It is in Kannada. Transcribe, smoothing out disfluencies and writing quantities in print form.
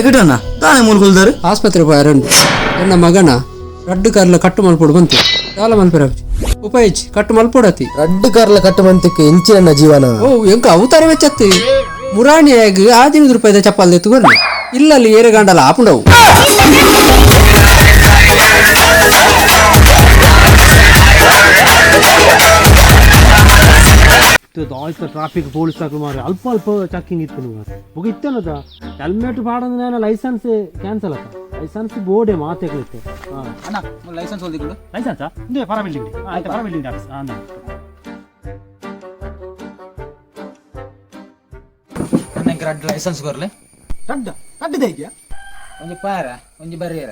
ಗಿಡಣ್ಣ ತಾನೇ ಮೂಲ್ಕೊಲ್ದಾರು ಆಸ್ಪತ್ರೆ ಬಾರಂಡು ಎನ್ನ ಮಗನ ರಡ್ಡು ಕಾರ್ಲ ಕಟ್ಟು ಮಲ್ಪೊಡು ಬಂತು ಸಾಲ ಮಲ್ಪೆರ ಉಪಯೋಗಿಸಿ ಕಟ್ಟು ಮಲ್ಪೊಡತಿ ರಡ್ಡು ಕಾರ್ಲ ಕಟ್ಟು ಮಂತಕ್ಕೆ ಎಂಚಿನ ಜೀವನ ಓ ಎಂಕ ಅವತಾರ ವೆಚ್ಚತ್ತಿ ಮುರಾಣಿಯಾಗಿ 15 ರೂಪಾಯಿದ ಚಪ್ಪಲ್ ಎತ್ತು ಬರ್ಲಿ ಇಲ್ಲಲ್ಲಿ ಏರೆಗಾಂಡಲ್ಲ ಆಪುಂಡವು ಟ್ರಾಫಿಕ್ ಪೊಲೀಸ್ ಮಾರಿ ಅಲ್ಪ ಅಲ್ಪ ಚೆಕಿಂಗ್ ಇತ್ತು ಹೋಗಿ ಇತ್ತೇನದ ಹೆಲ್ಮೆಟ್ ಪಾಡಂದ್ರೆ ಲೈಸೆನ್ಸ್ ಕ್ಯಾನ್ಸಲ್ ಆತ ಲೈಸೆನ್ಸ್ ಬೋರ್ಡೆ ಮಾತೇಗಳಿತ್ತು ಅಣ್ಣ ಲೈಸೆನ್ಸ್ ಹೊಲ್ದಿಗಳು ಲೈಸೆನ್ಸಾ ಇಂದೇ ಪರ ಬಿಲ್ಡಿಂಗ್ ಆಯ್ತು ಪರ ಬಿಲ್ಡಿಂಗ್ ಆಫೀಸ್ ನಂಗೆ ರಡ್ ಲೈಸೆನ್ಸ್ ಕೊರ್ಲೆ ರಡ್ಡ ರಡ್ಡದ ಇದೆಯಾ ಒಂಜಿ ಪಾರ ಒಂಜಿ ಬರ್ರಿಯರ